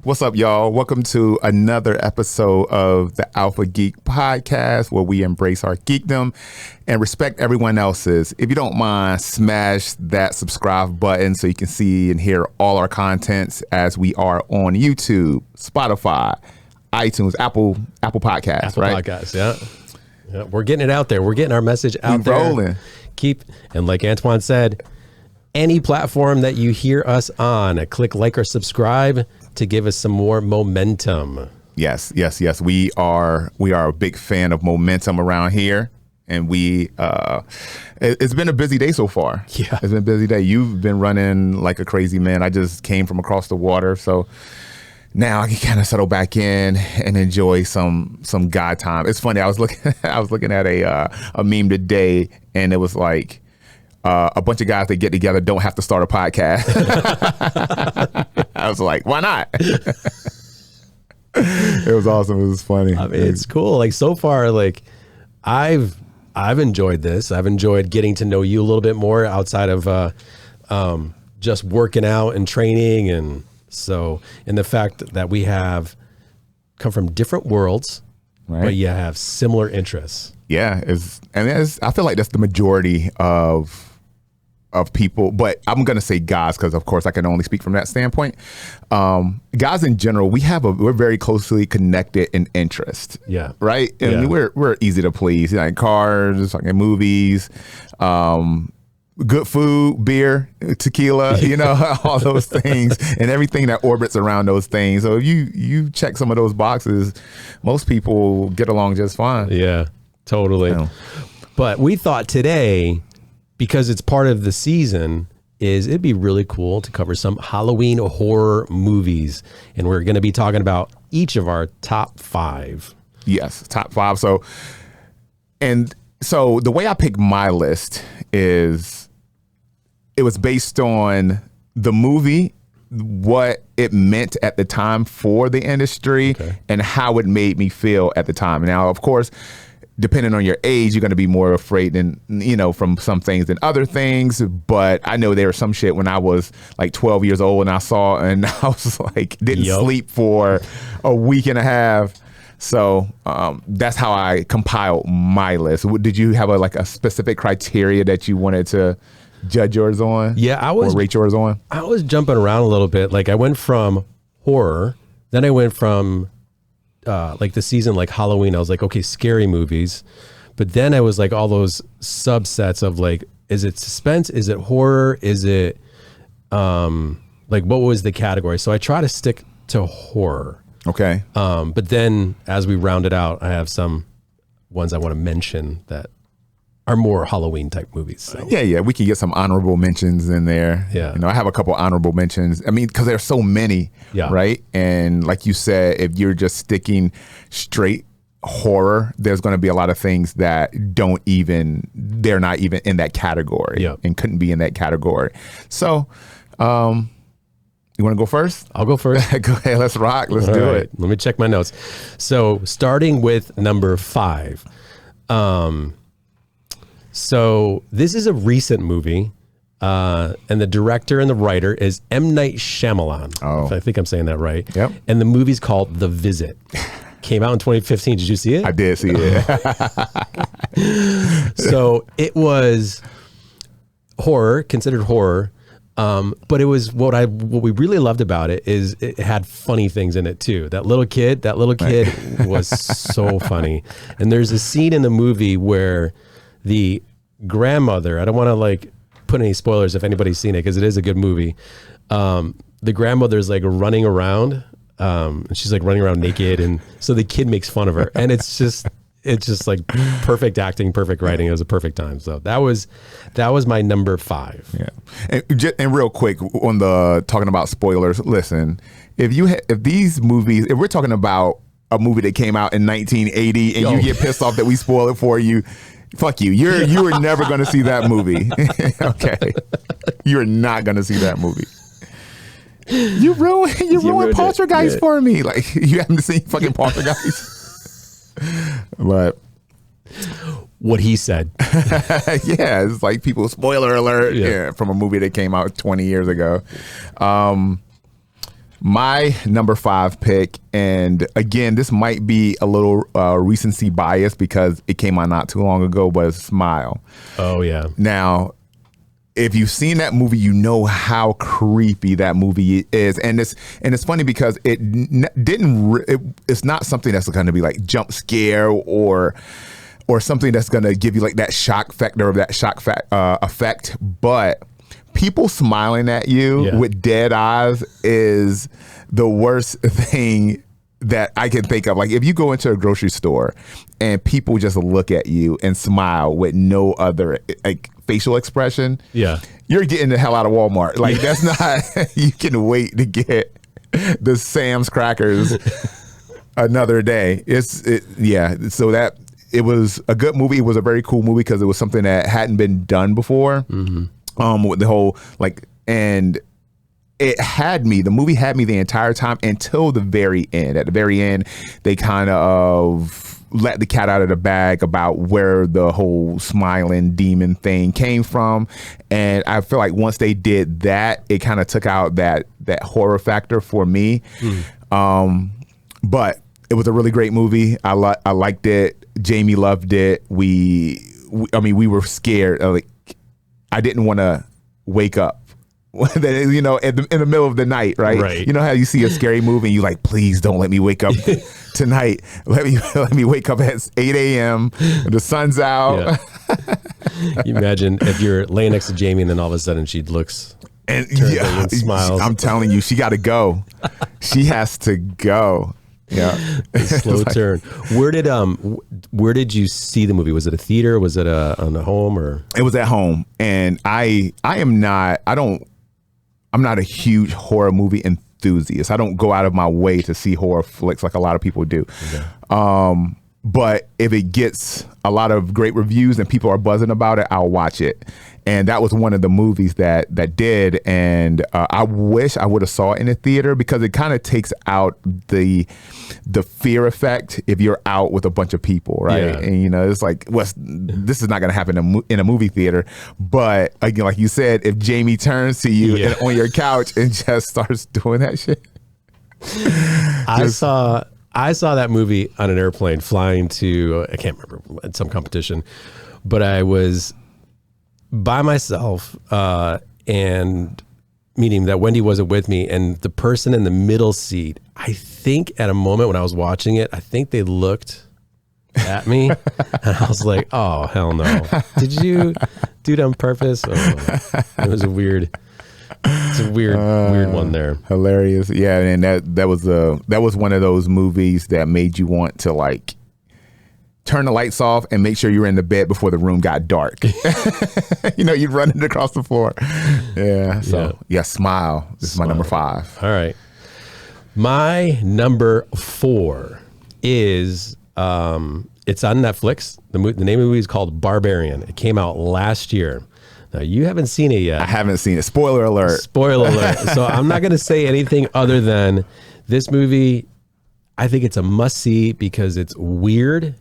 What's up, y'all? Welcome to another episode of the Alpha Geek Podcast, where we embrace our geekdom and respect everyone else's. If you don't mind, smash that subscribe button so you can see and hear all our contents as we are on YouTube, Spotify, iTunes, Apple Podcasts, Apple right? Podcasts, yeah. We're getting it out there. We're getting our message out there. Rolling. And like Antoine said, any platform that you hear us on, click like or subscribe to give us some more momentum. Yes. We are a big fan of momentum around here, and it's been a busy day so far. Yeah, it's been a busy day. You've been running like a crazy man. I just came from across the water, so now I can kind of settle back in and enjoy some God time. It's funny. I was looking at a meme today, and it was like, a bunch of guys that get together don't have to start a podcast. I was like, why not? It was awesome. It was funny. I mean, it's cool. Like so far, like I've enjoyed this. I've enjoyed getting to know you a little bit more outside of just working out and training, and the fact that we have come from different worlds, right, but you have similar interests. Yeah, I feel like that's the majority of people, but I'm gonna say guys because of course I can only speak from that standpoint. Guys in general, we're very closely connected in interest. Yeah. Right. And yeah. we're easy to please. Like cars, like movies, good food, beer, tequila, all those things and everything that orbits around those things. So if you check some of those boxes, most people get along just fine. Yeah, totally. But we thought today, because it's part of the season, it'd be really cool to cover some Halloween horror movies. And we're going to be talking about each of our top 5. Yes, top 5. So the way I picked my list is it was based on the movie, what it meant at the time for the industry, and how it made me feel at the time. Now, of course, depending on your age, you're going to be more afraid than, from some things than other things. But I know there was some shit when I was like 12 years old and I was like, didn't sleep for a week and a half. So that's how I compiled my list. Did you have a specific criteria that you wanted to judge yours on? Yeah, or rate yours on? I was jumping around a little bit. Like I went from horror, then I went from like the season, like Halloween. I was like, okay, scary movies. But then I was like all those subsets of like, is it suspense? Is it horror? Is it like what was the category? So I try to stick to horror. Okay. But then as we round it out, I have some ones I want to mention that are more Halloween type movies. So. Yeah. We can get some honorable mentions in there. Yeah. I have a couple honorable mentions. I mean, because there's so many, right? And like you said, if you're just sticking straight horror, there's going to be a lot of things that they're not even in that category and couldn't be in that category. So, you want to go first? I'll go first. Go ahead. Let's rock. Let's do it. Let me check my notes. So starting with number 5, so this is a recent movie, and the director and the writer is M. Night Shyamalan. Oh. I think I'm saying that right. Yep. And the movie's called The Visit. Came out in 2015. Did you see it? I did see it. So it was horror, considered horror, but it was what we really loved about it is it had funny things in it too. That little kid was so funny. And there's a scene in the movie where the grandmother, I don't want to put any spoilers if anybody's seen it because it is a good movie. The grandmother's running around, and she's running around naked, and so the kid makes fun of her, and it's just like perfect acting, perfect writing. It was a perfect time. So that was my number 5. Yeah, and real quick on the talking about spoilers. Listen, if we're talking about a movie that came out in 1980, and you get pissed off that we spoil it for you. Fuck you. You were never going to see that movie. Okay. You're not going to see that movie. You ruined Poltergeist for me. Like, you haven't seen fucking Poltergeist. But what he said. Yeah, it's like people, spoiler alert, from a movie that came out 20 years ago. My number 5 pick, and again, this might be a little recency bias because it came out not too long ago, but it's Smile. Oh, yeah. Now, if you've seen that movie, you know how creepy that movie is, and it's funny because it's not something that's going to be like jump scare or something that's going to give you like that shock factor or that shock effect, but people smiling at you with dead eyes is the worst thing that I can think of. Like if you go into a grocery store and people just look at you and smile with no other like facial expression, you're getting the hell out of Walmart. Like that's not, you can wait to get the Sam's crackers another day. So that it was a good movie. It was a very cool movie because it was something that hadn't been done before. With the whole and the movie had me the entire time until the very end. At the very end, they kind of let the cat out of the bag about where the whole smiling demon thing came from. And I feel like once they did that, it kind of took out that horror factor for me. But it was a really great movie. I liked it. Jamie loved it. We were scared. I didn't want to wake up, in the middle of the night, right? You know how you see a scary movie and you like, please don't let me wake up tonight. Let me wake up at 8 a.m. The sun's out. Yeah. You imagine if you're laying next to Jamie and then all of a sudden she looks and smiles. I'm telling you, she got to go. She has to go. Yeah. Slow turn. Where did you see the movie? Was it a theater? Was it on a home or? It was at home. And I'm not a huge horror movie enthusiast. I don't go out of my way to see horror flicks like a lot of people do. Okay. But if it gets a lot of great reviews and people are buzzing about it, I'll watch it. And that was one of the movies that did. And I wish I would have saw it in a theater because it kind of takes out the fear effect if you're out with a bunch of people, right? Yeah. And it's like, this is not going to happen in a movie theater. But again, like you said, if Jamie turns to you on your couch and just starts doing that shit. I saw that movie on an airplane flying to, I can't remember, some competition, but I was by myself and meaning that Wendy wasn't with me, and the person in the middle seat, I think at a moment when I was watching it, I think they looked at me and I was like, oh, hell no. Did you do it on purpose? Oh, it was a weird one there. Hilarious. Yeah. And that was one of those movies that made you want to like turn the lights off and make sure you were in the bed before the room got dark. You'd run it across the floor. Yeah. So Smile. This is my number 5. All right. My number 4 is, it's on Netflix. The name of the movie is called Barbarian. It came out last year. Now, you haven't seen it yet. I haven't seen it. Spoiler alert. So I'm not going to say anything other than this movie, I think it's a must-see because it's weird,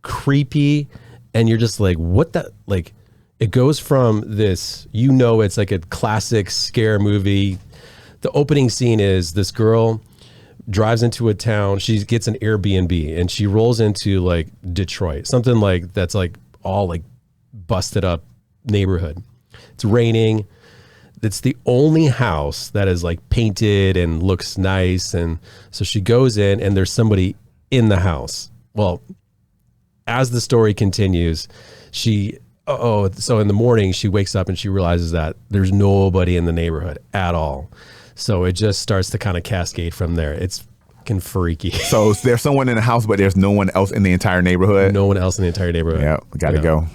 creepy, and you're just like, what the? Like, it goes from this, it's like a classic scare movie. The opening scene is this girl drives into a town. She gets an Airbnb, and she rolls into, like, Detroit. Something like that's, like, all, like, busted up neighborhood. It's raining. It's the only house that is like painted and looks nice. And so she goes in and there's somebody in the house. Well, as the story continues, so in the morning she wakes up and she realizes that there's nobody in the neighborhood at all. So it just starts to kind of cascade from there. It's fucking freaky. So there's someone in the house, but there's no one else in the entire neighborhood? No one else in the entire neighborhood. Yeah, gotta go.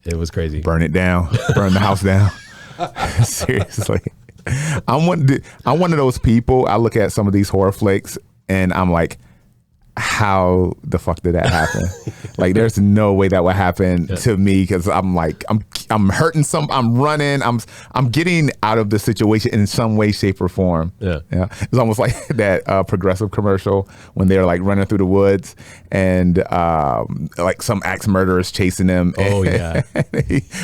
It was crazy. Burn it down. Burn the house down. Seriously. I'm one of those people, I look at some of these horror flicks and I'm like, how the fuck did that happen? Like, there's no way that would happen to me, because I'm like, I'm hurting I'm running, I'm getting out of the situation in some way, shape, or form. Yeah. It's almost like that Progressive commercial when they're like running through the woods and like some axe murderer is chasing them. Oh, yeah.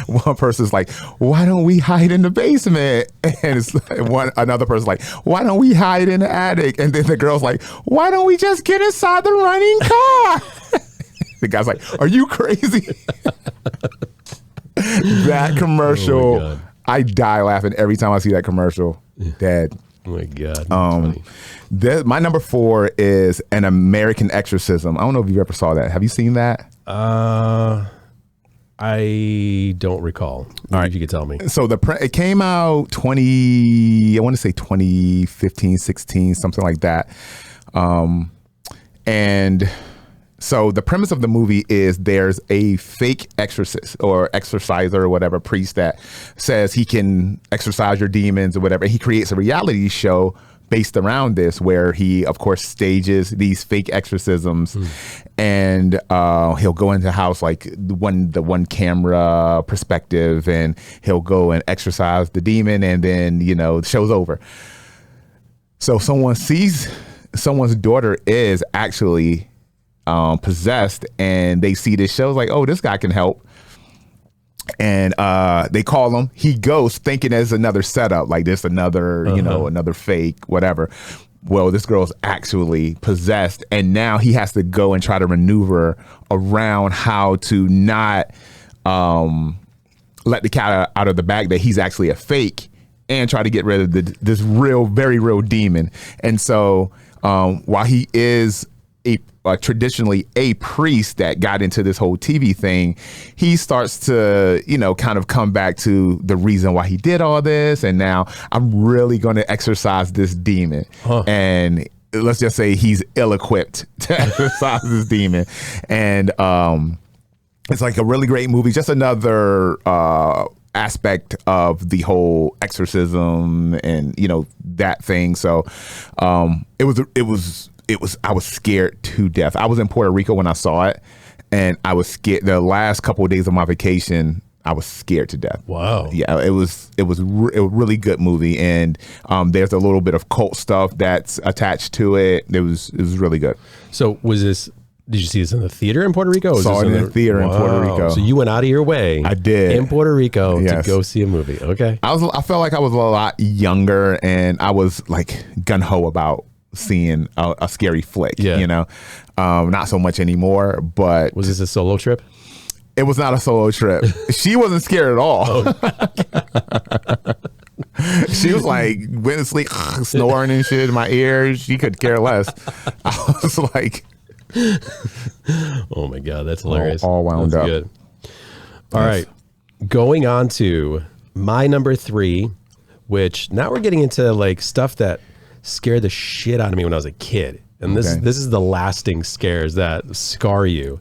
One person's like, why don't we hide in the basement? And it's like another person's like, why don't we hide in the attic? And then the girl's like, why don't we just get inside the running car? The guy's like, are you crazy? That commercial, oh, I die laughing every time I see that commercial. Dad. Oh my God. My number 4 is An American Exorcism. I don't know if you ever saw that. Have you seen that? I don't recall. All right. If you could tell me. So it came out 2015, 16, something like that. And so the premise of the movie is there's a fake exorcist or exorciser or whatever, priest that says he can exorcise your demons or whatever. He creates a reality show based around this, where he, of course, stages these fake exorcisms, and he'll go into the house like the one camera perspective, and he'll go and exorcise the demon, and then, you know, the show's over. So someone's daughter is actually possessed, and they see this show, like, oh, this guy can help. And they call him. He goes thinking there's another setup, like this another, you know, another fake, whatever. Well, this girl's actually possessed, and now he has to go and try to maneuver around how to not let the cat out of the bag that he's actually a fake, and try to get rid of this very real demon. And so while he is traditionally a priest that got into this whole TV thing, he starts to, you know, kind of come back to the reason why he did all this. And now I'm really going to exorcise this demon. And let's just say he's ill-equipped to exorcise this demon. And it's like a really great movie. Just another aspect of the whole exorcism and, you know, that thing. So I was scared to death. I was in Puerto Rico when I saw it, and I was scared. The last couple of days of my vacation, I was scared to death. Wow. Yeah, it was a really good movie, and there's a little bit of cult stuff that's attached to it. It was really good. So did you see this in the theater in Puerto Rico? Saw it in the theater in Puerto Rico. So you went out of your way. I did. In Puerto Rico to go see a movie. Okay. I felt like I was a lot younger, and I was like gung-ho about seeing a scary flick, you know, not so much anymore. But was this a solo trip? It was not a solo trip. She wasn't scared at all. She was like, went to sleep, snoring and shit in my ears. She could care less. I was like, oh my God, that's hilarious. All wound that's up. Good. All right, going on to my number 3, which now we're getting into like stuff that scared the shit out of me when I was a kid. And this is the lasting scares that scar you.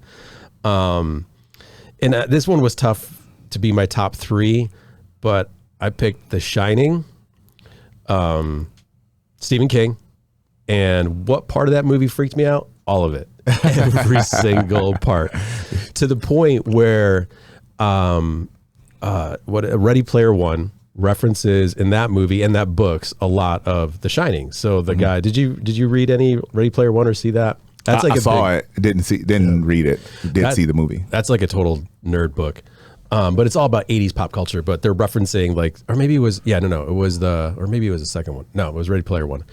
And this one was tough to be my top 3, but I picked The Shining, Stephen King, and what part of that movie freaked me out? All of it. Every single part. To the point where Ready Player One references in that movie and that books a lot of The Shining. So the guy, did you read any Ready Player One or see that? That's like I saw it, didn't read it. Did see the movie. That's like a total nerd book. But it's all about 80s pop culture, but they're referencing like, or maybe it was, or maybe it was the second one. No, it was Ready Player One.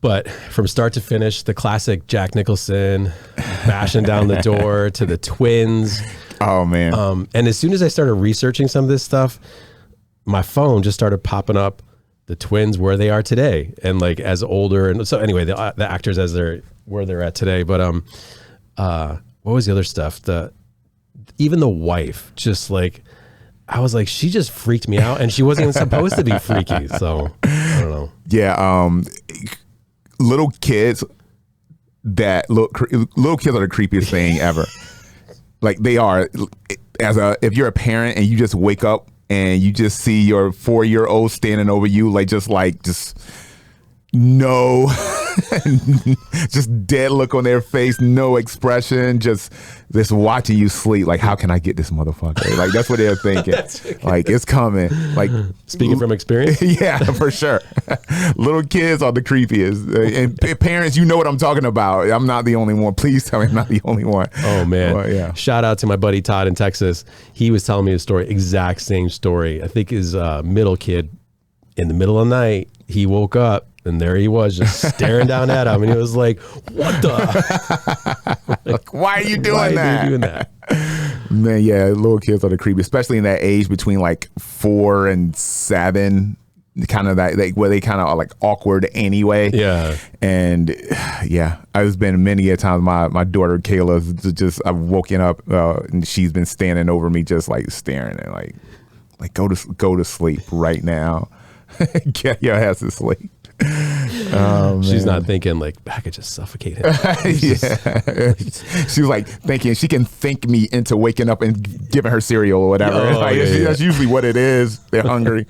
But from start to finish, the classic Jack Nicholson bashing down the door to the twins. Oh man. And as soon as I started researching some of this stuff, my phone just started popping up the twins where they are today, and like as older. And so anyway, the actors as where they're at today. But what was the other stuff? Even the wife, just like, I was like, she just freaked me out, and she wasn't even supposed to be freaky. So I don't know. Yeah. Little kids are the creepiest thing ever. Like they are. If you're a parent and you just wake up and you just see your 4-year-old standing over you, like just no just dead look on their face, no expression, just watching you sleep. Like, how can I get this motherfucker? Like, that's what they're thinking. Like, it's coming. Like, speaking from experience. Yeah, for sure. Little kids are the creepiest, and parents, you know what I'm talking about. I'm not the only one. Please tell me I'm not the only one. Oh man, but, yeah. Shout out to my buddy Todd in Texas. He was telling me a story, exact same story. I think his middle kid, in the middle of the night, he woke up and there he was, just staring down at him, and he was like, "What the? Like, why are you doing that? Why are you doing that?" Man, yeah, little kids are the creepy, especially in that age between like 4 and 7. Kind of that, where they kind of are like awkward anyway. Yeah. And yeah, I've been many a times. My daughter Kayla's just, I've woken up and she's been standing over me, just like staring and like go to sleep right now. Get your ass to sleep. She's not thinking like, I could just suffocate him. Yeah. She was like thinking she can think me into waking up and giving her cereal or whatever. That's usually what it is. They're hungry.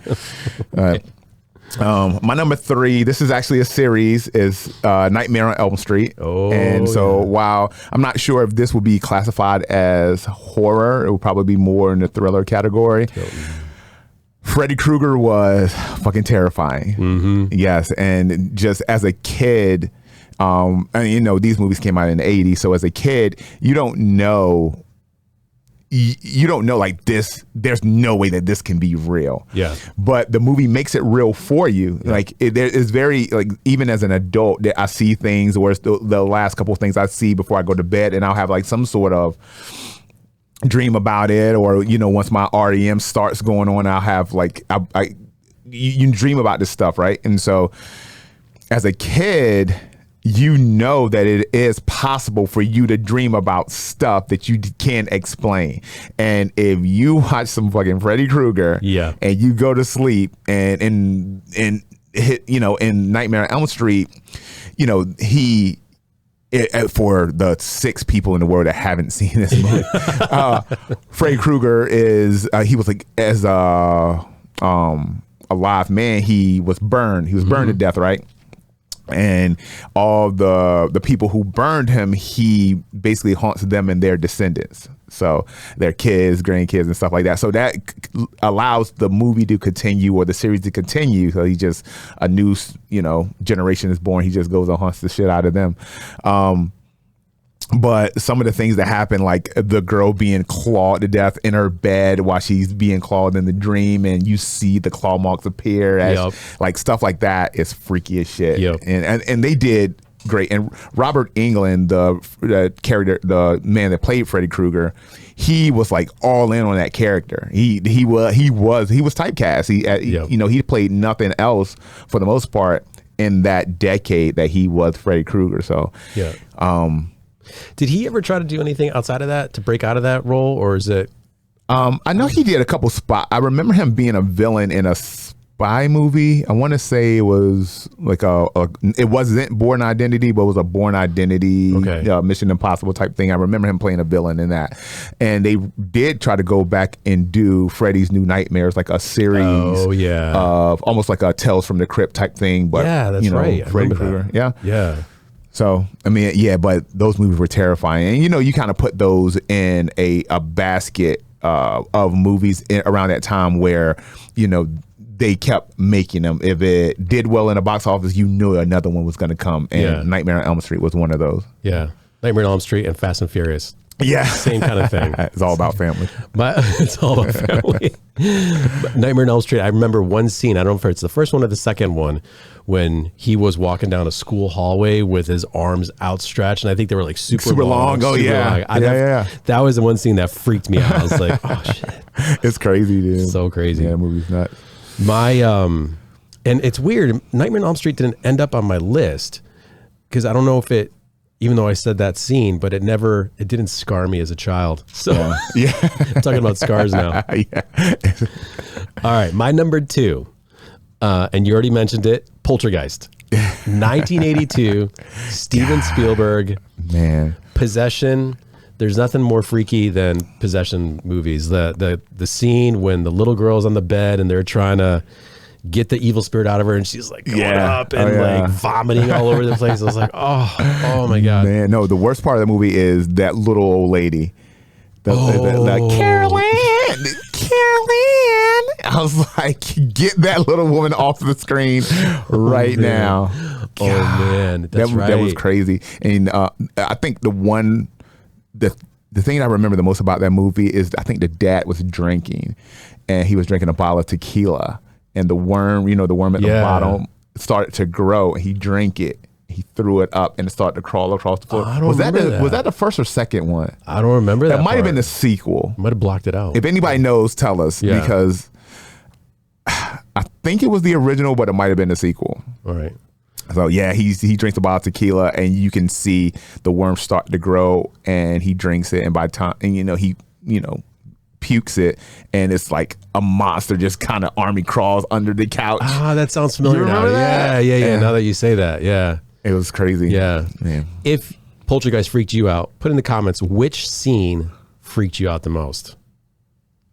My number 3, this is actually a series, is Nightmare on Elm Street. While I'm not sure if this would be classified as horror, it would probably be more in the thriller category. Freddy Krueger was fucking terrifying. Mm-hmm. Yes, and just as a kid, and you know, these movies came out in the 80s, so as a kid, you don't know like this, there's no way that this can be real. Yeah. But the movie makes it real for you. Yeah. Like there is very, like, even as an adult, I see things, or it's the last couple of things I see before I go to bed, and I'll have like some sort of dream about it, or, you know, once my REM starts going on, I'll have like, you dream about this stuff, right? And so as a kid, you know that it is possible for you to dream about stuff that you can't explain. And if you watch some fucking Freddy Krueger, yeah, and you go to sleep and hit, you know, in Nightmare on Elm Street, you know, for the 6 people in the world that haven't seen this movie, Freddy Krueger is, he was like, as a live man, he was burned. He was burned to death, right? And all the people who burned him, he basically haunts them and their descendants. So their kids, grandkids, and stuff like that. So that allows the movie to continue, or the series to continue. So he just, a new, you know, generation is born. He just goes and haunts the shit out of them. But some of the things that happen, like the girl being clawed to death in her bed while she's being clawed in the dream, and you see the claw marks appear, as like stuff like that is freaky as shit. Yep. And they did great. And Robert Englund, the character, the man that played Freddy Krueger, he was like all in on that character. He was typecast. You know, he played nothing else for the most part in that decade that he was Freddy Krueger. So yeah. Did he ever try to do anything outside of that to break out of that role, or is it? I know he did a couple spots. I remember him being a villain in a spy movie. I want to say it was like it wasn't Born Identity, but it was a Born Identity, Mission Impossible type thing. I remember him playing a villain in that. And they did try to go back and do Freddy's New Nightmares, like a series of almost like a Tales from the Crypt type thing. But yeah, that's right. Freddy Krueger. Yeah. Yeah. So, I mean, yeah, but those movies were terrifying. And, you know, you kind of put those in a basket of movies around that time where, you know, they kept making them. If it did well in the box office, you knew another one was going to come. And Nightmare on Elm Street was one of those. Yeah. Nightmare on Elm Street and Fast and Furious. Yeah. Same kind of thing. It's all about family. It's all about family. Nightmare on Elm Street, I remember one scene, I don't know if it's the first one or the second one, when he was walking down a school hallway with his arms outstretched, and I think they were like super long. Oh, yeah. Long. That was the one scene that freaked me out. I was like, oh, shit. It's crazy, dude. So crazy. Yeah, the movie's nuts. And it's weird, Nightmare on Elm Street didn't end up on my list, because I don't know if it, even though I said that scene, but it didn't scar me as a child. So yeah. I'm talking about scars now. Yeah. All right. My number 2, and you already mentioned it, Poltergeist. 1982, Steven Spielberg. Man. Possession. There's nothing more freaky than possession movies. The scene when the little girl's on the bed and they're trying to get the evil spirit out of her, and she's like going up and like vomiting all over the place. I was like, oh my God. Man, no, the worst part of the movie is that little old lady. The Carolyn. I was like, get that little woman off the screen right now. God, man, that's right. That was crazy. And I think the thing I remember the most about that movie is I think the dad was drinking, and he was drinking a bottle of tequila, and the worm, the worm at the bottom started to grow, and he drank it. He threw it up and it started to crawl across the floor. Was that the first or second one? I don't remember that. That might have been the sequel. Might have blocked it out. If anybody knows, tell us, because I think it was the original, but it might have been the sequel. All right. So yeah, he drinks a bottle of tequila, and you can see the worm start to grow, and he drinks it, and by the time, and he pukes it, and it's like a monster just kind of army crawls under the couch. That sounds familiar now. Yeah. Now that you say that, yeah. It was crazy. Yeah. Man. If Poltergeist freaked you out, put in the comments which scene freaked you out the most.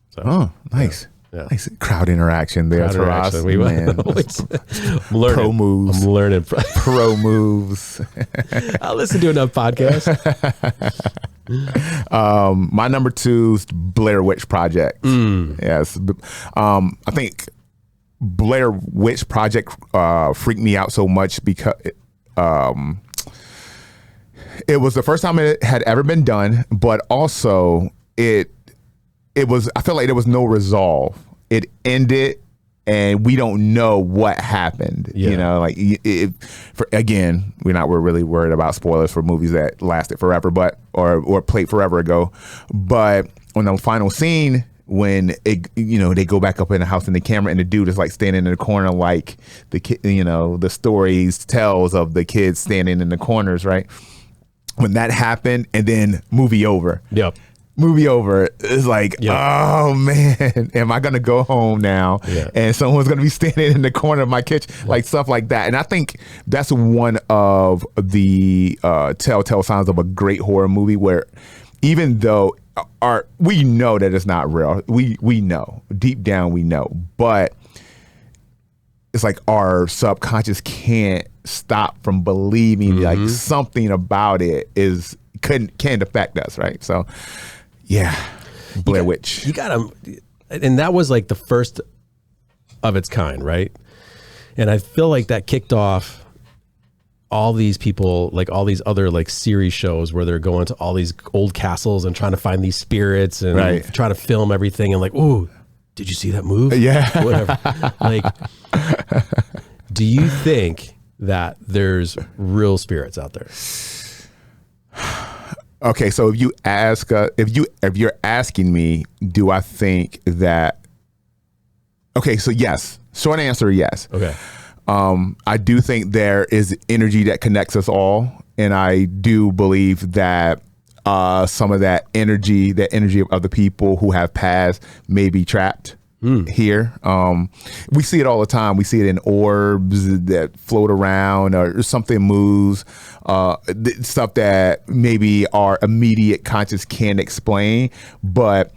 So, nice. Yeah. Nice crowd interaction there for us. I'm learning. Pro moves. I'm learning. Pro moves. I'll listen to enough podcasts. My number 2 is Blair Witch Project. Yes. I think Blair Witch Project freaked me out so much because it was the first time it had ever been done, but also it was, I feel like there was no resolve. It ended, and we don't know what happened. Again, we're really worried about spoilers for movies that lasted forever, or played forever ago. But on the final scene, when they go back up in the house, and the camera and the dude is like standing in the corner, like the kid, the stories tells of the kids standing in the corners, right? When that happened, and then movie over. Yep. Movie over. It's like, oh man, am I gonna go home now? Yeah. And someone's gonna be standing in the corner of my kitchen, like stuff like that. And I think that's one of the telltale signs of a great horror movie, where even though we know that it's not real, we know deep down, we know, but it's like our subconscious can't stop from believing like something about it can affect us, right? So yeah, Blair Witch. You gotta, and that was like the first of its kind, right? And I feel like that kicked off all these people, like all these other like series shows where they're going to all these old castles and trying to find these spirits and trying to film everything, and like, ooh, did you see that move? Yeah. Whatever. Like, do you think that there's real spirits out there? Okay, so if you ask, if you're asking me, do I think that? Okay, so yes. Short answer, yes. Okay. I do think there is energy that connects us all, and I do believe that some of that energy of the people who have passed may be trapped here. We see it all the time. We see it in orbs that float around, or something moves, stuff that maybe our immediate conscious can't explain. But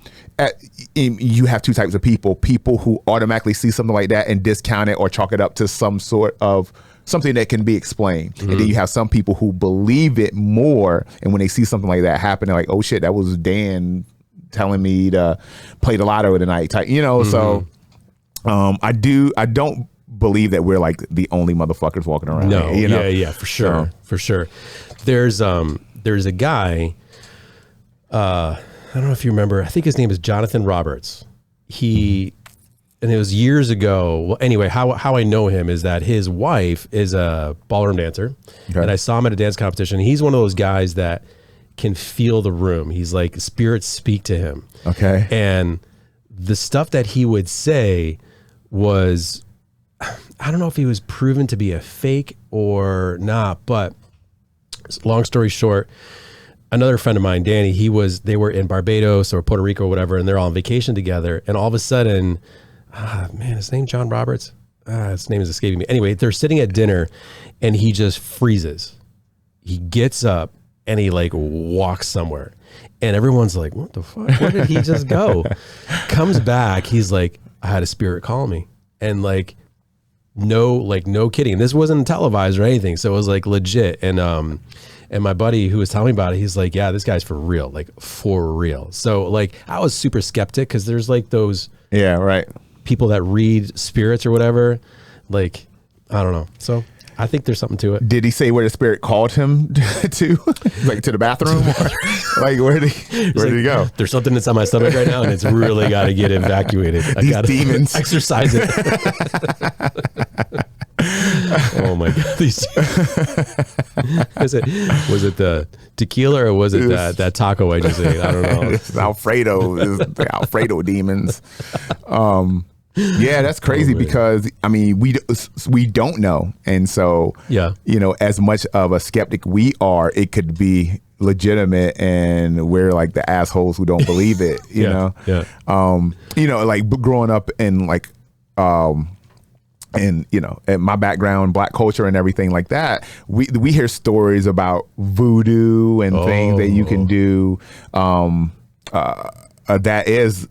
you have two types of people who automatically see something like that and discount it or chalk it up to some sort of something that can be explained. And then you have some people who believe it more, and when they see something like that happen, they're like, oh shit, that was Dan telling me to play the lotto tonight type, so I don't believe that we're like the only motherfuckers walking around. No, here, yeah, for sure. For sure. There's a guy, I don't know if you remember, I think his name is Jonathan Roberts. And it was years ago. Well, anyway, how I know him is that his wife is a ballroom dancer. Okay. And I saw him at a dance competition. He's one of those guys that can feel the room. He's like, spirits speak to him. Okay. And the stuff that he would say was, I don't know if he was proven to be a fake or not, but long story short, another friend of mine, Danny, they were in Barbados or Puerto Rico or whatever, and they're all on vacation together. And all of a sudden, his name John Roberts? His name is escaping me. Anyway, they're sitting at dinner and he just freezes. He gets up and he like walks somewhere. And everyone's like, what the fuck? Where did he just go? Comes back. He's like, I had a spirit call me. And like, no kidding. This wasn't televised or anything. So it was like legit. And my buddy who was telling me about it, he's like, yeah, this guy's for real, like for real. So like I was super skeptic because there's like those people that read spirits or whatever. Like, I don't know. So I think there's something to it. Did he say where the spirit called him to? Like to the bathroom? Or, like where did he go? There's something inside my stomach right now and it's really got to get evacuated. I got to demons. Exercise it. Oh my God! Was it the tequila or was it that taco I just ate? I don't know. It's Alfredo. It's the Alfredo demons. Yeah, that's crazy because I mean we don't know, and so as much of a skeptic we are, it could be legitimate, and we're like the assholes who don't believe it. You know, like growing up in like. And in my background, Black culture and everything like that, we hear stories about voodoo and things that you can do that is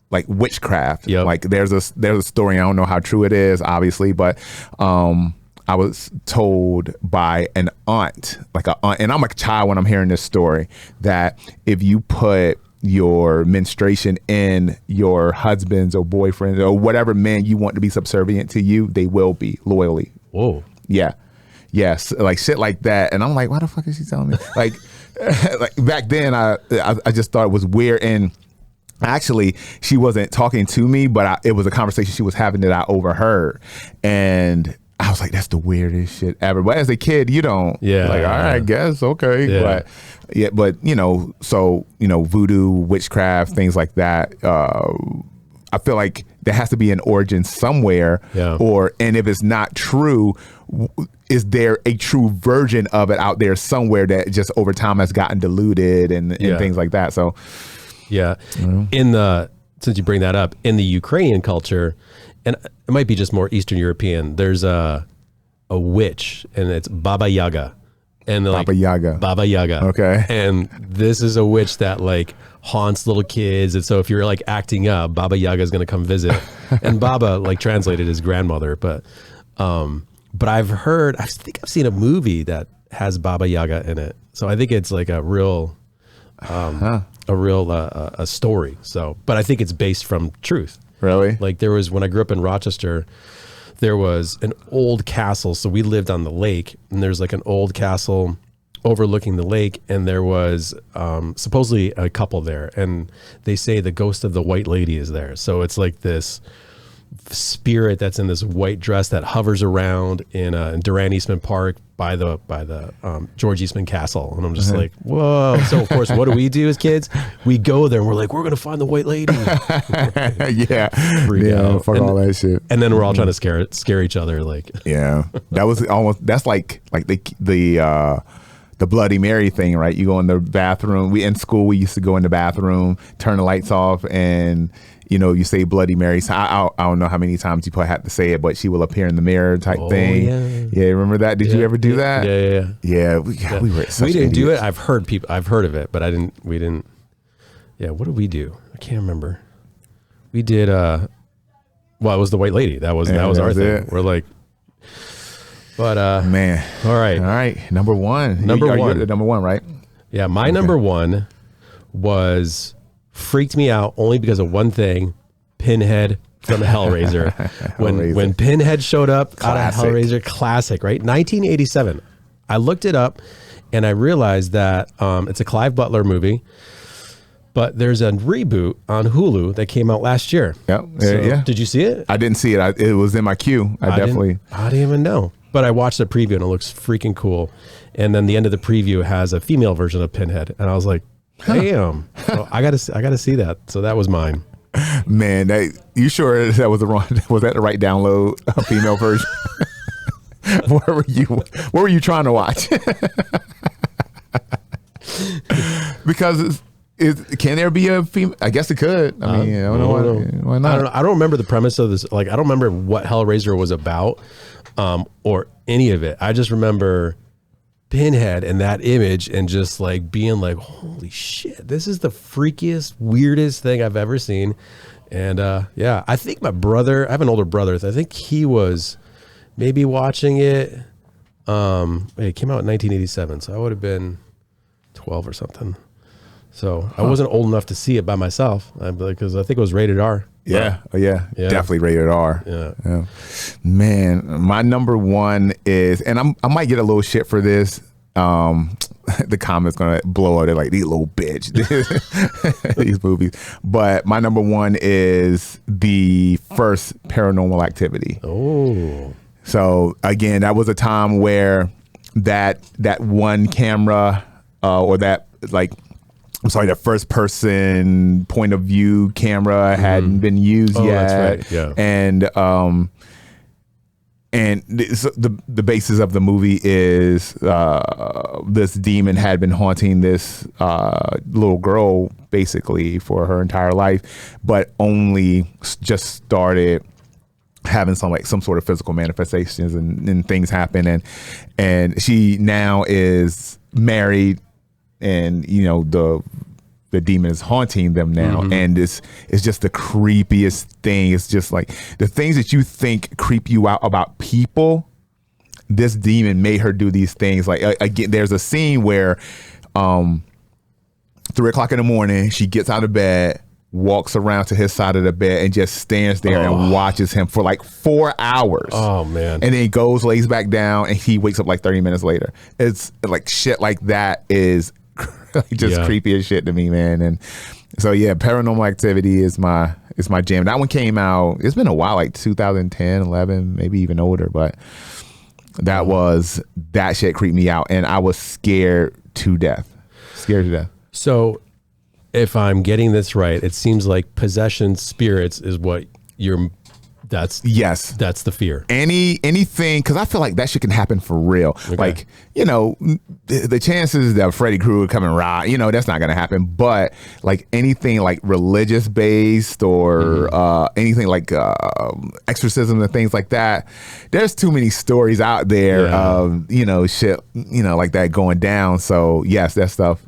like witchcraft. Like there's a story, I don't know how true it is, obviously, but I was told by an aunt, and I'm a child when I'm hearing this story, that if you put your menstruation in your husband's or boyfriend or whatever man you want to be subservient to you, they will be loyally. Whoa. Yeah. Yes. Like shit like that. And I'm like, why the fuck is she telling me? Like, like back then I just thought it was weird. And actually she wasn't talking to me, but it was a conversation she was having that I overheard. And I was like, that's the weirdest shit ever. But as a kid, you don't. Yeah. Like, all right, I guess, okay. Yeah. But so voodoo, witchcraft, things like that. I feel like there has to be an origin somewhere. Yeah. And if it's not true, is there a true version of it out there somewhere that just over time has gotten diluted and things like that? So, yeah. Since you bring that up, in the Ukrainian culture, and it might be just more Eastern European, there's a witch, and it's Baba Yaga. And Baba Yaga. Baba Yaga. Okay. And this is a witch that like haunts little kids. And so if you're like acting up, Baba Yaga is going to come visit. And Baba like translated his grandmother. But I've heard, I think I've seen a movie that has Baba Yaga in it. So I think it's like a real story. So, but I think it's based from truth. Really? Like there was, when I grew up in Rochester, there was an old castle. So we lived on the lake, and there's like an old castle overlooking the lake. And there was supposedly a couple there. And they say the ghost of the white lady is there. So it's like this spirit that's in this white dress that hovers around in Durand Eastman Park by the George Eastman Castle. And I'm just like, whoa. So of course, what do we do as kids? We go there and we're like, we're going to find the white lady. Freak out. Fuck all that shit. And then we're all trying to scare each other. Like, yeah, that was almost, that's like the Bloody Mary thing, right? You go in the bathroom. In school, we used to go in the bathroom, turn the lights off, and you say Bloody Mary. So I don't know how many times you probably have to say it, but she will appear in the mirror type thing. Yeah, remember that? Did you ever do that? Yeah. We were such we didn't idiots. do it. I've heard of it, but we didn't. Yeah, what did we do? I can't remember. We did. Well, it was the white lady. That was our thing. It. We're like, but man. All right. Number one. You're the number one, right? Yeah, my number one was freaked me out only because of one thing: Pinhead from Hellraiser. When Pinhead showed up out of Hellraiser, classic, right? 1987. I looked it up and I realized that it's a Clive Butler movie, but there's a reboot on Hulu that came out last year. Yep. So, did you see it? I didn't see it. It was in my queue. I didn't even know. But I watched the preview and it looks freaking cool. And then the end of the preview has a female version of Pinhead. And I was like, damn. So I gotta see that. So that was mine. Man, you sure that was was that the right download, a female version? What were you trying to watch? Because can there be a female? I guess it could. I mean, I don't know why not. I don't remember the premise of this. Like, I don't remember what Hellraiser was about, or any of it. I just remember Pinhead and that image and just like being like, holy shit, this is the freakiest, weirdest thing I've ever seen. And I think my brother, I have an older brother, I think he was maybe watching it. It came out in 1987, so I would have been 12 or something. So I wasn't old enough to see it by myself because I think it was rated R. Yeah. Definitely rated R. Yeah. Man, my number one is, and I might get a little shit for this. The comments gonna blow up. They're like, these little bitch, these movies. But my number one is the first Paranormal Activity. Oh. So again, that was a time where that one camera or that that first person point of view camera hadn't been used yet. That's right. Yeah. And the basis of the movie is this demon had been haunting this little girl basically for her entire life, but only just started having some sort of physical manifestations and things happen, and she now is married, and the demon is haunting them now. And it's just the creepiest thing. It's just like the things that you think creep you out about people, this demon made her do these things. Like again, there's a scene where 3:00 in the morning, she gets out of bed, walks around to his side of the bed and just stands there and watches him for like 4 hours. Oh man. And then goes, lays back down, and he wakes up like 30 minutes later. It's like shit like that is just creepy as shit to me, man. And so yeah, Paranormal Activity is my jam. That one came out, it's been a while, like 2010, 11, maybe even older, but that shit creeped me out, and I was scared to death. So if I'm getting this right, it seems like possession spirits is what that's the fear. Anything, because I feel like that shit can happen for real. Okay. Like, the chances that Freddy Krueger come and rob, that's not gonna happen. But like anything like religious based or anything like exorcism and things like that, there's too many stories out there of shit like that going down. So yes, that stuff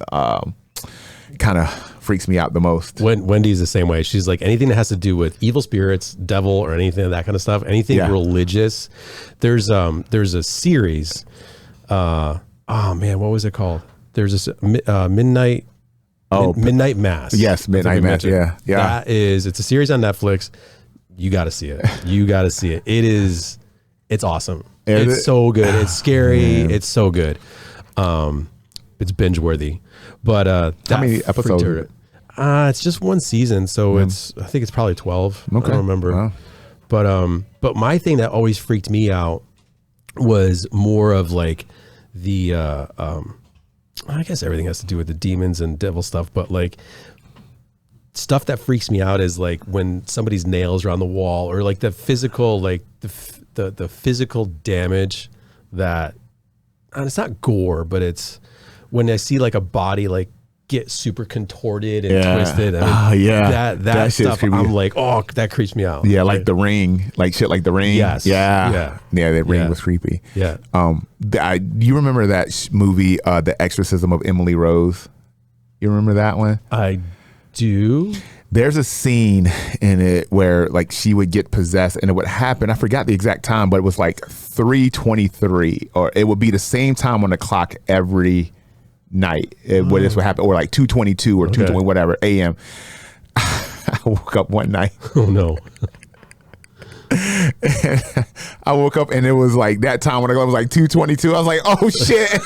kind of freaks me out the most. Wendy's the same way. She's like, anything that has to do with evil spirits, devil, or anything of that kind of stuff, anything religious. There's a series. Oh man, what was it called? There's this Midnight Mass. Yes, Midnight Mass. Yeah. It's a series on Netflix. You got to see it. It's awesome. It's so good. It's scary. It's so good. It's binge worthy. But how many episodes? It's just one season, so I think it's probably 12. Okay. I don't remember. Wow. But my thing that always freaked me out was more of like the I guess everything has to do with the demons and devil stuff, but like stuff that freaks me out is like when somebody's nails are on the wall, or like the physical, like the physical damage that, and it's not gore, but it's when I see like a body like get super contorted and twisted. That stuff, I'm like, oh, that creeps me out. Yeah, like The Ring, like shit like The Ring. Yes. Yeah, that Ring was creepy. Yeah. You remember that movie, The Exorcism of Emily Rose? You remember that one? I do. There's a scene in it where like she would get possessed, and it would happen. I forgot the exact time, but it was like 3:23, or it would be the same time on the clock every night where this would happen, or like 2:22 or 2:20 whatever a.m. I woke up one night. Oh no. I woke up and it was like that time when it was like 2:22. I was like, oh shit.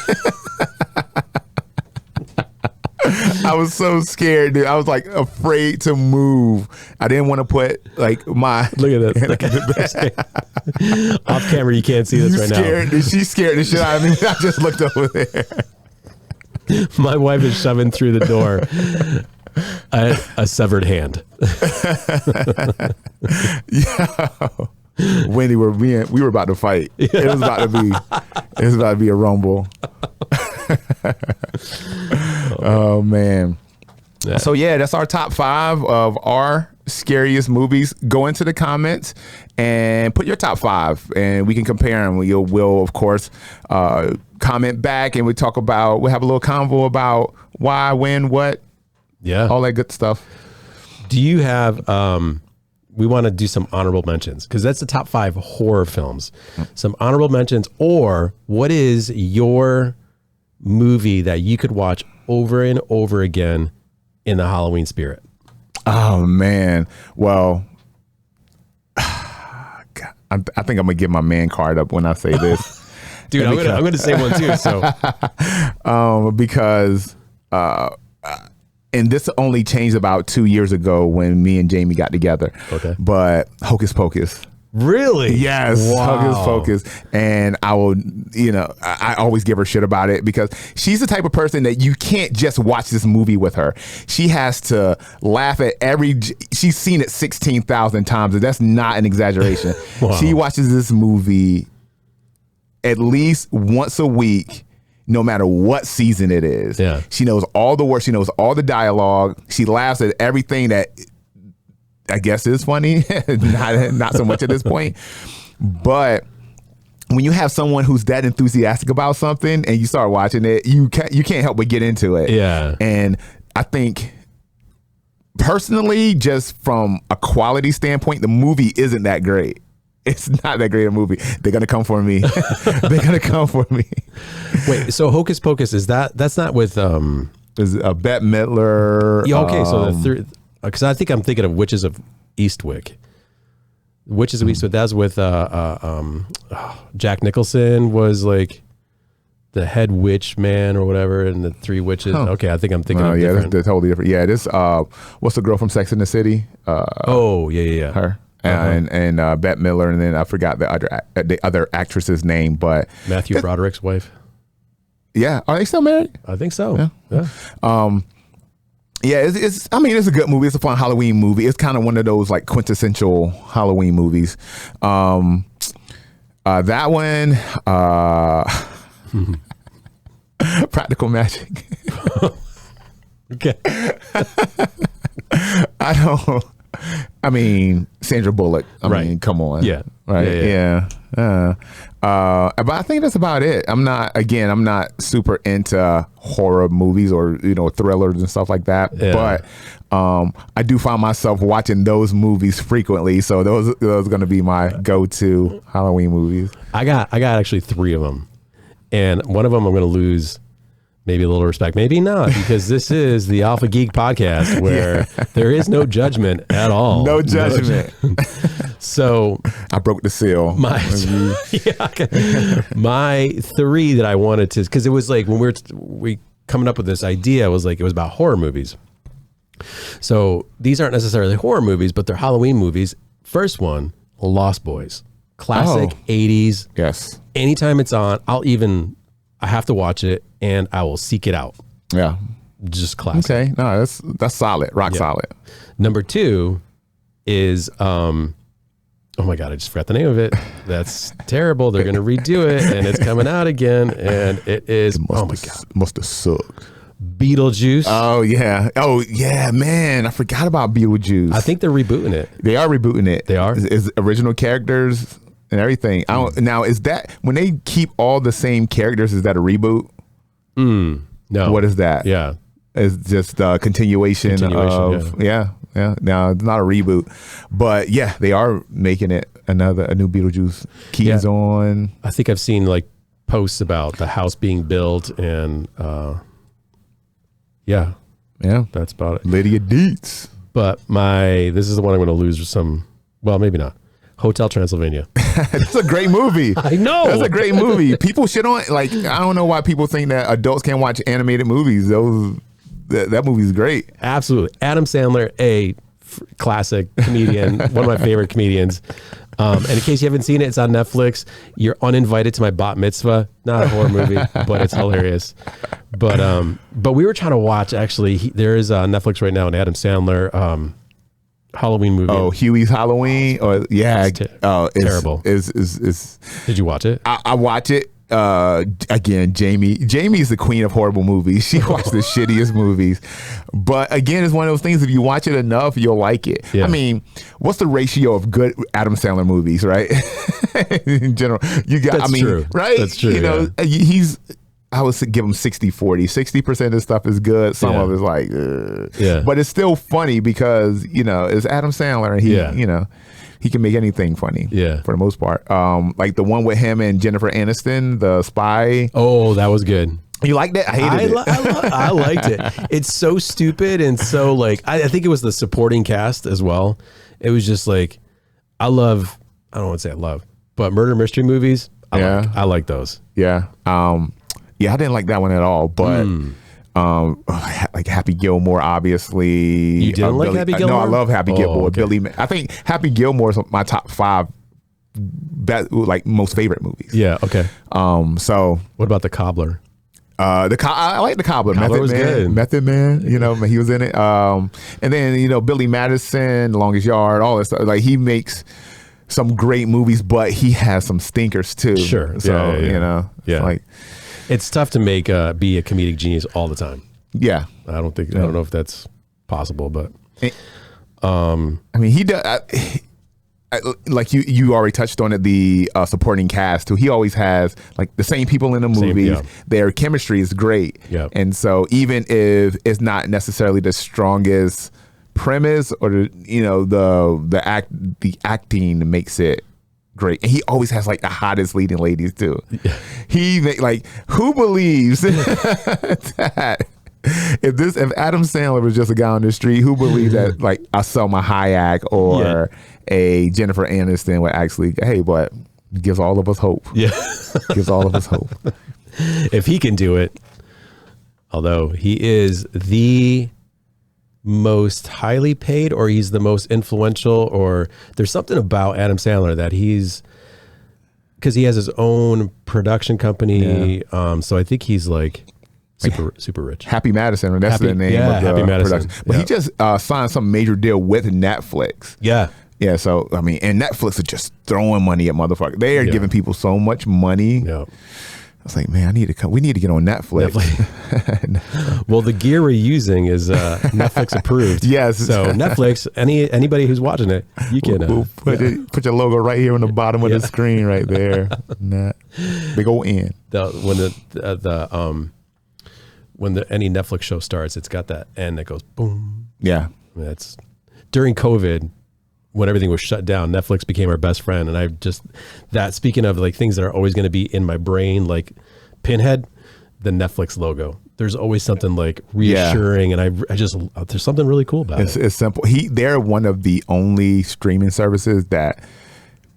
I was so scared, dude. I was like afraid to move. I didn't want to put like my look at this. Off camera, you can't see this right now. She's scared the shit out of me. I just looked over there. My wife is shoving through the door a severed hand. Yeah, Wendy, we were about to fight. It was about to be a rumble. Oh man. Yeah. So yeah, that's our top 5 of our scariest movies. Go into the comments and put your top 5, and we can compare them. We'll of course comment back, and we'll have a little convo about why, when, what, all that good stuff. Do you have we want to do some honorable mentions because that's the top 5 horror films. Some honorable mentions, or what is your movie that you could watch over and over again in the Halloween spirit? Oh man, well, I think I'm gonna get my man card up when I say this. Dude, I'm gonna say one too. So, because and this only changed about 2 years ago when me and Jamie got together. Okay, but Hocus Pocus. Really? Yes, wow. Hocus Pocus. And I will, I always give her shit about it because she's the type of person that you can't just watch this movie with her. She has to laugh at she's seen it 16,000 times, and that's not an exaggeration. Wow. She watches this movie at least once a week, no matter what season it is. Yeah. She knows all the words. She knows all the dialogue. She laughs at everything that I guess is funny. not so much at this point. But when you have someone who's that enthusiastic about something and you start watching it, you can't help but get into it. Yeah. And I think personally, just from a quality standpoint, the movie isn't that great. It's not that great a movie. They're gonna come for me. They're gonna come for me. Wait, so Hocus Pocus, that's not with There's Bette Midler. Yeah, okay, so the because I think I'm thinking of Witches of Eastwick. Witches of Eastwick. That's with Jack Nicholson was like the head witch man or whatever, and the 3 witches. Huh. Okay, I think I'm thinking of different. That's totally different. Yeah, this what's the girl from Sex and the City? Yeah. Her. And Bette Midler, and then I forgot the other actress's name, but Matthew Broderick's wife. Yeah, are they still married? I think so. Yeah. Yeah, it's a good movie. It's a fun Halloween movie. It's kind of one of those like quintessential Halloween movies. That one, Practical Magic. Okay. Sandra Bullock. I mean, come on. Yeah. Right. Yeah. But I think that's about it. I'm not super into horror movies or, thrillers and stuff like that. Yeah. But I do find myself watching those movies frequently. So those are going to be my go-to Halloween movies. I got actually 3 of them. And one of them I'm going to lose maybe a little respect, maybe not, because this is the Alpha Geek Podcast where there is no judgment at all. No judgment. So I broke the seal. My 3 that I wanted to, because it was like when we coming up with this idea, it was about horror movies. So these aren't necessarily horror movies, but they're Halloween movies. First one, Lost Boys, classic 80s. Yes. Anytime it's on, I have to watch it and I will seek it out. Yeah. Just classic. Okay. No, that's solid. Rock solid. Number 2 is, oh my God, I just forgot the name of it. That's terrible. They're going to redo it and it's coming out again. And it is, oh my God. Must have sucked. Beetlejuice. Oh yeah, man. I forgot about Beetlejuice. I think they're rebooting it. They are rebooting it. They are? Is original characters and everything. Now, is that when they keep all the same characters? Is that a reboot? No. What is that? Yeah, it's just a continuation of yeah. Now it's not a reboot, but yeah, they are making it a new Beetlejuice. Keys on. I think I've seen like posts about the house being built and yeah, that's about it. Lydia Dietz. But this is the one I'm going to lose some. Well, maybe not. Hotel Transylvania. That's a great movie. I know. That's a great movie. People shit on I don't know why people think that adults can't watch animated movies. That movie's great. Absolutely. Adam Sandler, a classic comedian, one of my favorite comedians. And in case you haven't seen it, it's on Netflix. You're uninvited to my bat mitzvah. Not a horror movie, but it's hilarious. But we were trying to watch, actually, there is Netflix right now, an Adam Sandler Halloween movie. Oh, Huey's Halloween? It's terrible. Did you watch it? I watch it. Again, Jamie's the queen of horrible movies. She watched the shittiest movies. But again, it's one of those things, if you watch it enough, you'll like it. Yeah. I mean, what's the ratio of good Adam Sandler movies, right? In general. True. Right? That's true. He's I would give him 60-40. 60% of the stuff is good. Some of it's like, but it's still funny because, you know, it's Adam Sandler and he, you know, he can make anything funny for the most part. Like the one with him and Jennifer Aniston, the spy. Oh, that was good. You liked it? I hated it. I liked it. It's so stupid and so like, I think it was the supporting cast as well. It was just like, I don't want to say I love, but murder mystery movies, I like those. Yeah. Yeah, I didn't like that one at all, but like Happy Gilmore, obviously. You didn't like Happy Gilmore? No, I love Happy Gilmore. Okay. I think Happy Gilmore is my top 5 like most favorite movies. Yeah, okay. So what about The Cobbler? I like The Cobbler. Cobbler was good. Method Man, you know, he was in it. And then, you know, Billy Madison, Longest Yard, all that stuff. Like he makes some great movies, but he has some stinkers too. Sure. So, you know, like it's tough to make be a comedic genius all the time. Yeah. I don't know if that's possible, but I mean, he does. Like you already touched on it, the supporting cast too. He always has like the same people in the movies. Their chemistry is great. Yeah. And so even if it's not necessarily the strongest premise or the acting makes it great. And he always has like the hottest leading ladies too. Yeah. Who believes that if Adam Sandler was just a guy on the street, who believes that like a Selma Hayek or a Jennifer Aniston would actually, hey, but gives all of us hope. Yeah. Gives all of us hope. If he can do it, although he is the most highly paid or he's the most influential, or there's something about Adam Sandler that because he has his own production company. So I think he's like super rich. Happy Madison, that's the name of the Happy Madison. production. But he just signed some major deal with Netflix. Yeah. Yeah, so I mean, and Netflix is just throwing money at motherfuckers. They are giving people so much money. Yeah. I was like, man, we need to get on Netflix. Well, the gear we're using is Netflix approved. Yes. So Netflix, anybody who's watching it, you can put your logo right here on the bottom of the screen, right there. Big old N. When any Netflix show starts, it's got that N that goes boom. Yeah. That's during COVID. When everything was shut down, Netflix became our best friend. And speaking of like things that are always going to be in my brain, like Pinhead, the Netflix logo, there's always something like reassuring. And there's something really cool about it. It's simple. They're one of the only streaming services that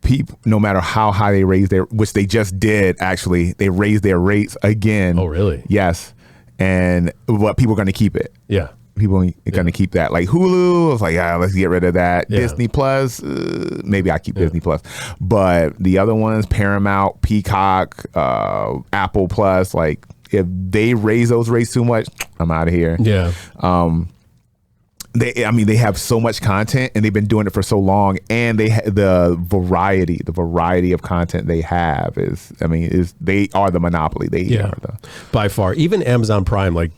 people, no matter how high they raise which they just did, actually, they raised their rates again. Oh, really? Yes. And people are going to keep it. Yeah. People are going to keep that. Like Hulu, I was like, let's get rid of that. Yeah. Disney Plus, maybe I keep Disney Plus. But the other ones, Paramount, Peacock, Apple Plus, like if they raise those rates too much, I'm out of here. Yeah. They have so much content and they've been doing it for so long, and the variety of content they have they are the monopoly. They are by far. Even Amazon Prime, like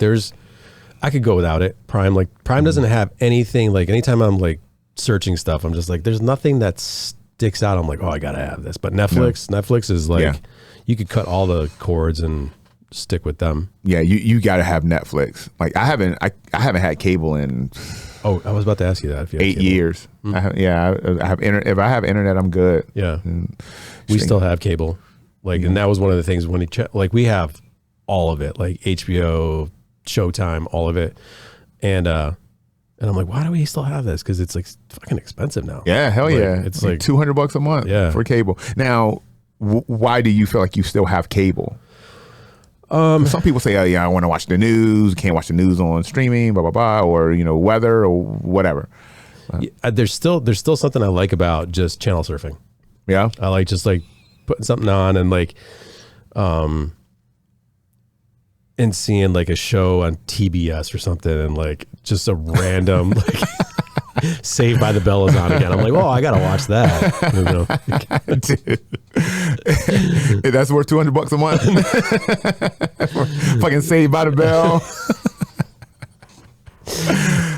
I could go without it. Prime doesn't have anything. Like anytime I'm like searching stuff, I'm just like, there's nothing that sticks out. I'm like, oh, I gotta have this. But Netflix is like, you could cut all the cords and stick with them. Yeah, you gotta have Netflix. Like I haven't had cable in. Oh, I was about to ask you that. If you 8 years. I have internet. If I have internet, I'm good. Yeah, we still have cable. Like, and that was one of the things when we have all of it, like HBO, Showtime, all of it, and I'm like, why do we still have this? Because it's like fucking expensive now. Yeah, hell yeah, it's like $200 a month for cable. Now, why do you feel like you still have cable? Some people say, oh yeah, I want to watch the news. Can't watch the news on streaming, blah blah blah, or weather or whatever. There's still something I like about just channel surfing. Yeah, I like just like putting something on and like and seeing like a show on TBS or something, and like just a random like Saved by the Bell is on again. I'm like, oh, I gotta watch that. Dude. That's worth $200 a month. Fucking Saved by the Bell.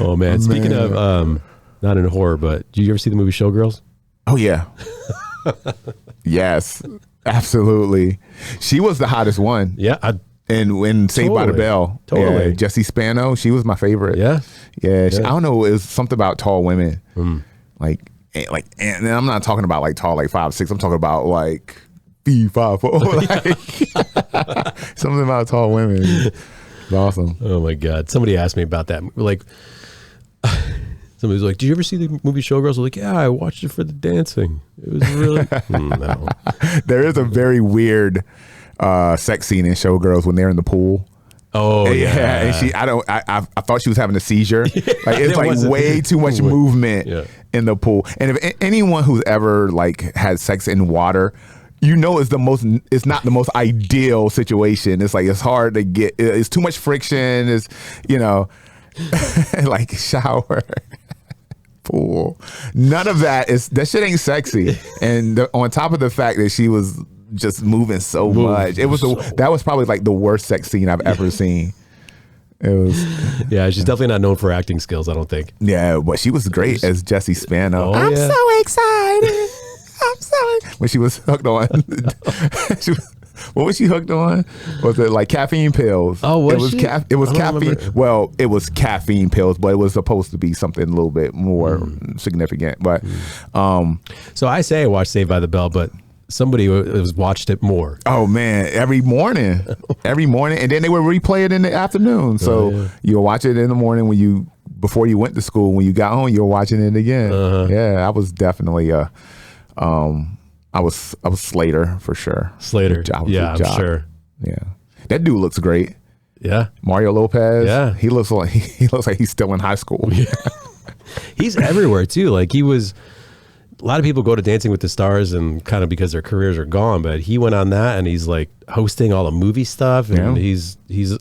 Oh man. Speaking of not in horror, but did you ever see the movie Showgirls? Oh yeah. Yes, absolutely. She was the hottest one. Yeah, And when Saved by the Bell, Totally. yeah, Jessie Spano, she was my favorite. Yeah. Yeah. I don't know. It was something about tall women. And I'm not talking about like tall, like 5'6". I'm talking about like 5'4". Like, something about tall women. It's awesome. Oh my God. Somebody asked me about that. Like, somebody was like, "Did you ever see the movie Showgirls?" I was like, "Yeah, I watched it for the dancing. It was really..." No. There is a very weird sex scene in Showgirls when they're in the pool. Oh yeah. And I thought she was having a seizure. Like it's like way too much movement in the pool. And if anyone who's ever like had sex in water, you know it's not the most ideal situation. It's like it's hard to get. It's too much friction. It's like shower. Pool. None of that shit ain't sexy. And on top of the fact that she was just moving so much, that was probably like the worst sex scene I've ever seen. It was. Yeah, she's definitely not known for acting skills, I don't think. Yeah, but she was great as Jessie Spano. I'm so excited. When she was hooked on. What was she hooked on? Was it like caffeine pills? Oh, was it was she? It was caffeine. Remember. Well, it was caffeine pills, but it was supposed to be something a little bit more significant. But so I say I watched Saved by the Bell, but somebody has watched it more. Oh man, every morning, and then they would replay it in the afternoon. So you'll watch it in the morning before you went to school. When you got home, you're watching it again. Yeah, I was definitely I was Slater for sure. Slater. Yeah, I'm sure. Yeah. That dude looks great. Yeah. Mario Lopez. Yeah. He looks like he's still in high school. Yeah. He's everywhere too. Like a lot of people go to Dancing with the Stars and kind of because their careers are gone, but he went on that and he's like hosting all the movie stuff and he's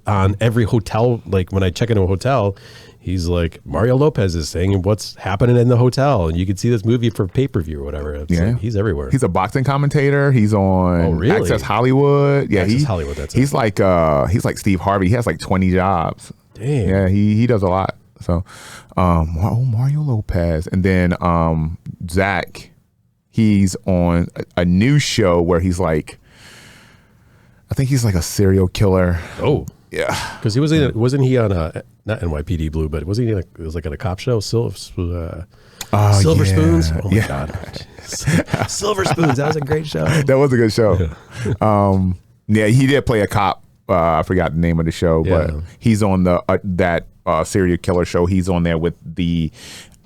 on every hotel. Like when I check into a hotel, he's like, Mario Lopez is saying what's happening in the hotel, and you can see this movie for pay-per-view or whatever. It's like, he's everywhere. He's a boxing commentator. He's on Access Hollywood. Yeah, Access Hollywood. That's he's like Steve Harvey. He has like 20 jobs. Damn. Yeah, he does a lot. So, Mario Lopez, and then Zach. He's on a new show where he's like, I think he's like a serial killer. Oh. Yeah, because wasn't he on not NYPD Blue, but wasn't he it was like on a cop show, Silver Spoons? Oh my God, Silver Spoons. That was a great show. That was a good show. Yeah, he did play a cop. I forgot the name of the show, but he's on that serial killer show. He's on there with the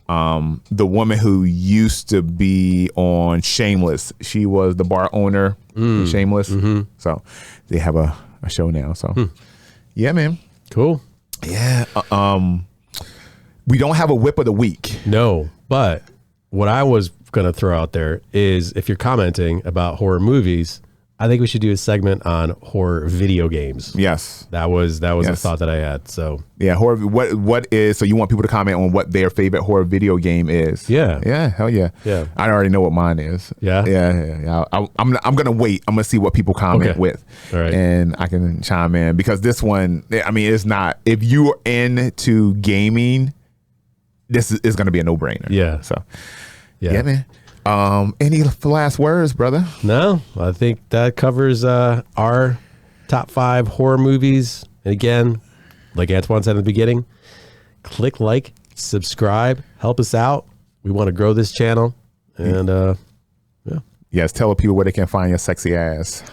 woman who used to be on Shameless. She was the bar owner in Shameless. So they have a show now. So. Yeah, man. Cool. Yeah. We don't have a whip of the week. No, but what I was going to throw out there is if you're commenting about horror movies, I think we should do a segment on horror video games. Yes. That was a thought that I had. So yeah, horror. What is? So you want people to comment on what their favorite horror video game is? Yeah. Yeah. Hell yeah. Yeah. I already know what mine is. Yeah. Yeah. I'm gonna wait. I'm gonna see what people comment with, all right, and I can chime in because this one. I mean, it's not. If you're into gaming, this is gonna be a no brainer. Yeah. So yeah, man. Any last words, brother? No, I think that covers our top 5 horror movies. And again, like Antoine said in the beginning, click like, subscribe, help us out. We want to grow this channel. And yes, tell the people where they can find your sexy ass.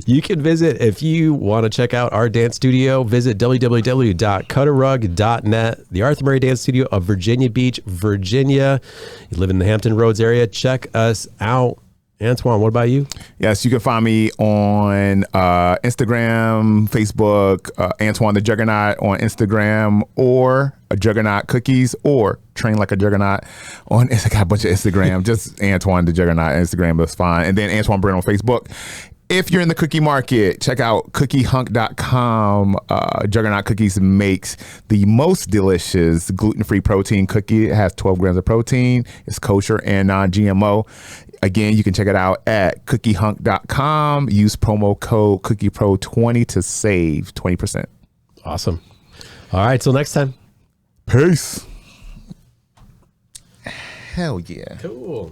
You can visit, if you want to check out our dance studio, visit www.cutarug.net, the Arthur Murray Dance Studio of Virginia Beach, Virginia. You live in the Hampton Roads area, check us out. Antoine, what about you? Yes, you can find me on Instagram, Facebook, Antoine the Juggernaut on Instagram, or a Juggernaut Cookies, or Train Like a Juggernaut on I got a bunch of Instagram. Just Antoine the Juggernaut Instagram, that's fine. And then Antoine Brent on Facebook. If you're in the cookie market, check out cookiehunk.com. Juggernaut Cookies makes the most delicious gluten-free protein cookie. It has 12 grams of protein. It's kosher and non-GMO. Again, you can check it out at cookiehunk.com. Use promo code CookiePro20 to save 20%. Awesome. All right, till next time. Peace. Hell yeah. Cool.